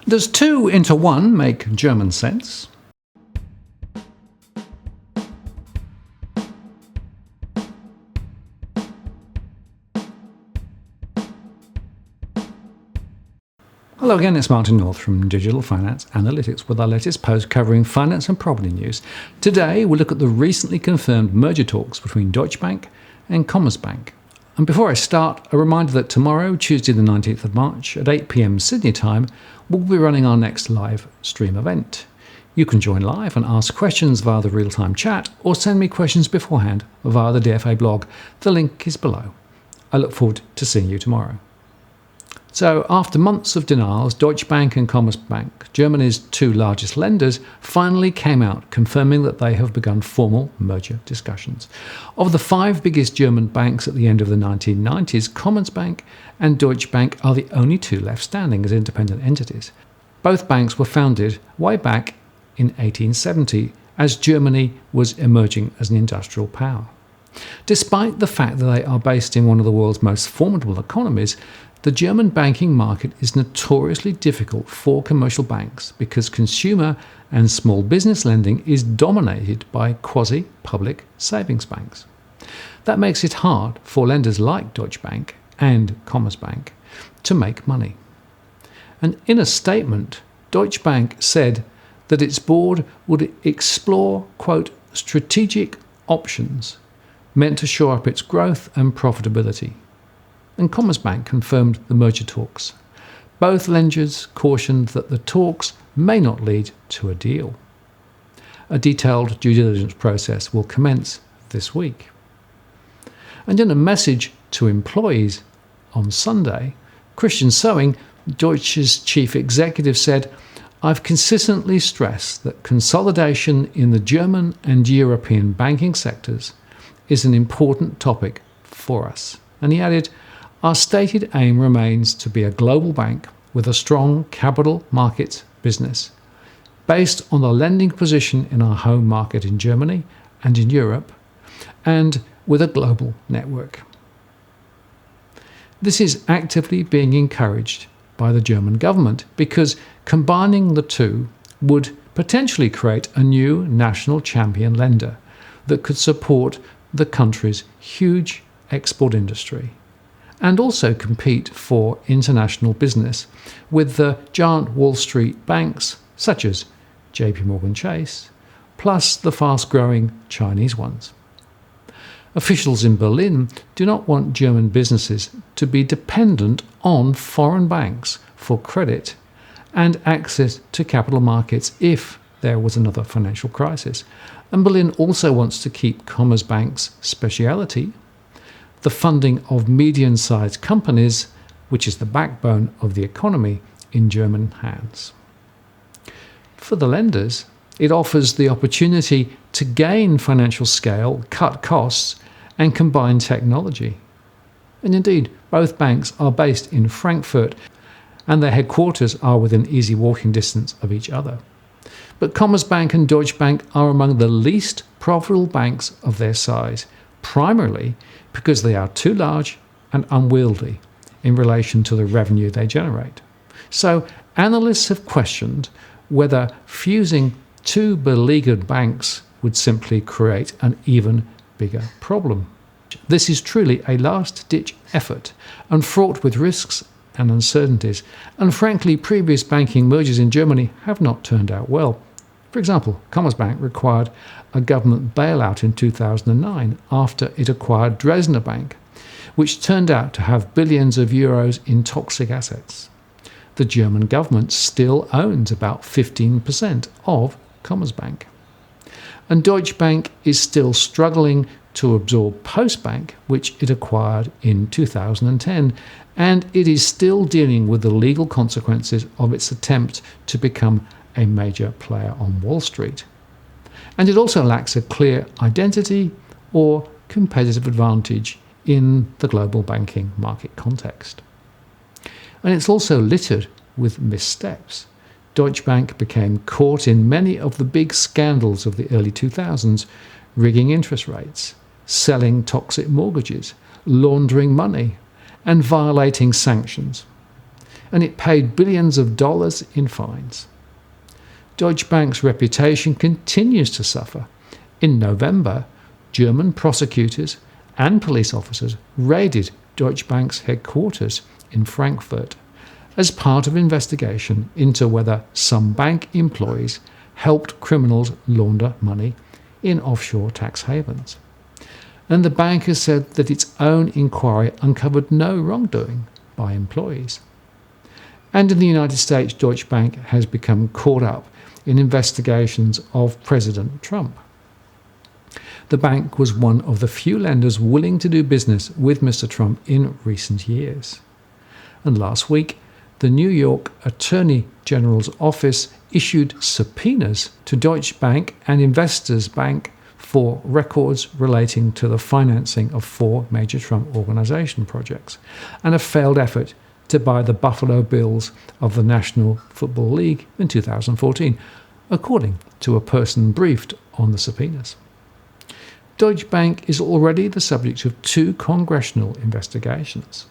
Does 2 into 1 make German sense? Hello again, it's Martin North from Digital Finance Analytics with our latest post covering finance and property news. Today we'll look at the recently confirmed merger talks between Deutsche Bank and Commerzbank. And before I start, a reminder that tomorrow, Tuesday the 19th of March at 8 p.m. Sydney time, we'll be running our next live stream event. You can join live and ask questions via the real-time chat or send me questions beforehand via the DFA blog. The link is below. I look forward to seeing you tomorrow. So, after months of denials, Deutsche Bank and Commerzbank, Germany's 2 largest lenders, finally came out confirming that they have begun formal merger discussions. Of the 5 biggest German banks at the end of the 1990s, Commerzbank and Deutsche Bank are the only 2 left standing as independent entities. Both banks were founded way back in 1870 as Germany was emerging as an industrial power. Despite the fact that they are based in one of the world's most formidable economies, the German banking market is notoriously difficult for commercial banks because consumer and small business lending is dominated by quasi-public savings banks. That makes it hard for lenders like Deutsche Bank and Commerzbank to make money. And in a statement, Deutsche Bank said that its board would explore, quote, strategic options meant to shore up its growth and profitability. And Commerzbank confirmed the merger talks. Both lenders cautioned that the talks may not lead to a deal. A detailed due diligence process will commence this week. And in a message to employees on Sunday, Christian Sewing, Deutsche's chief executive, said, "I've consistently stressed that consolidation in the German and European banking sectors is an important topic for us." And he added, "Our stated aim remains to be a global bank with a strong capital markets business, based on the lending position in our home market in Germany and in Europe, and with a global network." This is actively being encouraged by the German government because combining the 2 would potentially create a new national champion lender that could support the country's huge export industry and also compete for international business with the giant Wall Street banks such as JP Morgan Chase, plus the fast-growing Chinese ones. Officials in Berlin do not want German businesses to be dependent on foreign banks for credit and access to capital markets if there was another financial crisis. And Berlin also wants to keep Commerzbank's speciality, the funding of medium-sized companies, which is the backbone of the economy, in German hands. For the lenders, it offers the opportunity to gain financial scale, cut costs, and combine technology. And indeed, both banks are based in Frankfurt, and their headquarters are within easy walking distance of each other. But Commerzbank and Deutsche Bank are among the least profitable banks of their size, primarily because they are too large and unwieldy in relation to the revenue they generate. So analysts have questioned whether fusing 2 beleaguered banks would simply create an even bigger problem. This is truly a last-ditch effort and fraught with risks and uncertainties, and frankly previous banking mergers in Germany have not turned out well. For example, Commerzbank required a government bailout in 2009 after it acquired Dresdner Bank, which turned out to have billions of euros in toxic assets. The German government still owns about 15% of Commerzbank. And Deutsche Bank is still struggling to absorb Postbank, which it acquired in 2010, and it is still dealing with the legal consequences of its attempt to become a major player on Wall Street. And it also lacks a clear identity or competitive advantage in the global banking market context. And it's also littered with missteps. Deutsche Bank became caught in many of the big scandals of the early 2000s, rigging interest rates, selling toxic mortgages, laundering money, and violating sanctions. and it paid billions of dollars in fines. Deutsche Bank's reputation continues to suffer. In November, German prosecutors and police officers raided Deutsche Bank's headquarters in Frankfurt as part of an investigation into whether some bank employees helped criminals launder money in offshore tax havens. And the bank has said that its own inquiry uncovered no wrongdoing by employees. And in the United States, Deutsche Bank has become caught up in investigations of President Trump. The bank was one of the few lenders willing to do business with Mr. Trump in recent years. And last week, the New York Attorney General's office issued subpoenas to Deutsche Bank and Investors Bank for records relating to the financing of 4 major Trump Organization projects and a failed effort to buy the Buffalo Bills of the National Football League in 2014, according to a person briefed on the subpoenas. Deutsche Bank is already the subject of 2 congressional investigations.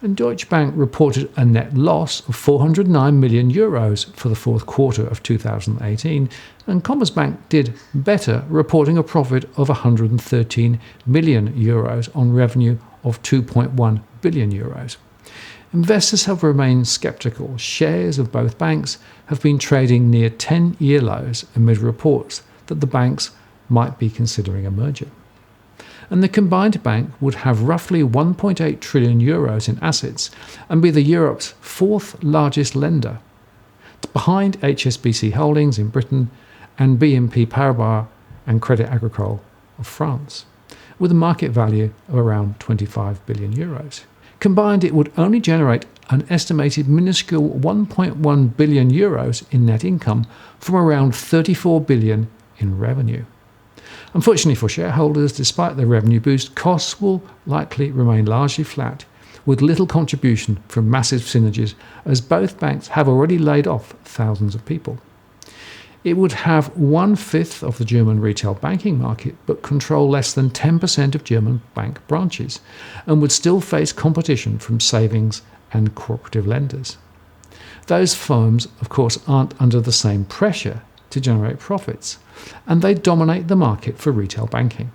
And Deutsche Bank reported a net loss of 409 million euros for the fourth quarter of 2018, and Commerzbank did better, reporting a profit of 113 million euros on revenue of 2.1 billion euros. Investors have remained sceptical. Shares of both banks have been trading near 10-year lows amid reports that the banks might be considering a merger. And the combined bank would have roughly 1.8 trillion euros in assets and be Europe's 4th largest lender, behind HSBC Holdings in Britain and BNP Paribas and Crédit Agricole of France, with a market value of around 25 billion euros. Combined, it would only generate an estimated minuscule 1.1 billion euros in net income from around 34 billion in revenue. Unfortunately for shareholders, despite the revenue boost, costs will likely remain largely flat, with little contribution from massive synergies, as both banks have already laid off thousands of people. It would have 1/5 of the German retail banking market, but control less than 10% of German bank branches, and would still face competition from savings and cooperative lenders. Those firms, of course, aren't under the same pressure to generate profits, and they dominate the market for retail banking.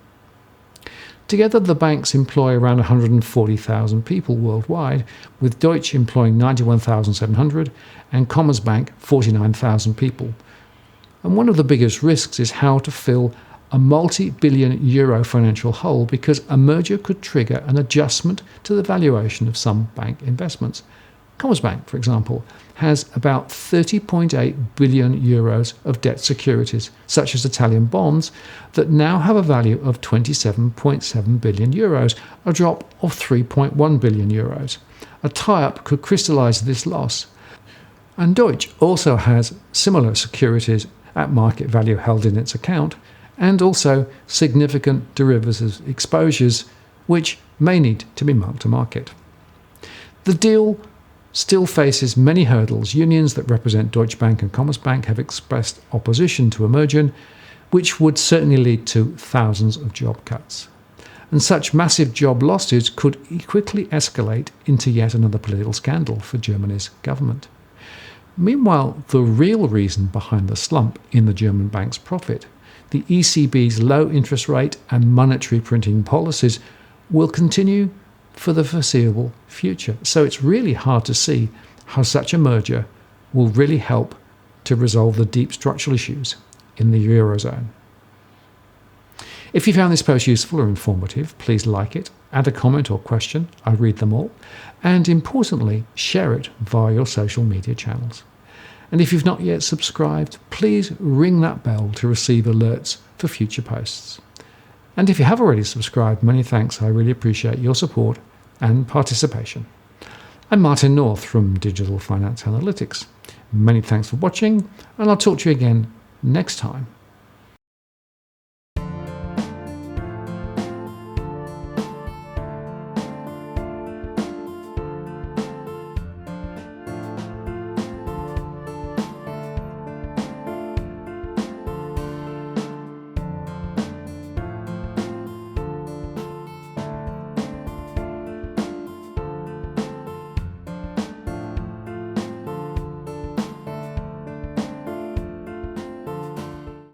Together, the banks employ around 140,000 people worldwide, with Deutsche employing 91,700 and Commerzbank 49,000 people. And one of the biggest risks is how to fill a multi-billion euro financial hole, because a merger could trigger an adjustment to the valuation of some bank investments. Commerzbank, for example, has about 30.8 billion euros of debt securities, such as Italian bonds, that now have a value of 27.7 billion euros, a drop of 3.1 billion euros. A tie-up could crystallize this loss. And Deutsche also has similar securities at market value held in its account, and also significant derivatives exposures, which may need to be marked to market. The deal still faces many hurdles. Unions that represent Deutsche Bank and Commerzbank have expressed opposition to a merger, which would certainly lead to thousands of job cuts. And such massive job losses could quickly escalate into yet another political scandal for Germany's government. Meanwhile, the real reason behind the slump in the German bank's profit, the ECB's low interest rate and monetary printing policies, will continue for the foreseeable future. So it's really hard to see how such a merger will really help to resolve the deep structural issues in the Eurozone. If you found this post useful or informative, please like it, add a comment or question, I read them all, and importantly, share it via your social media channels. And if you've not yet subscribed, please ring that bell to receive alerts for future posts. And if you have already subscribed, many thanks. I really appreciate your support and participation. I'm Martin North from Digital Finance Analytics. Many thanks for watching, and I'll talk to you again next time.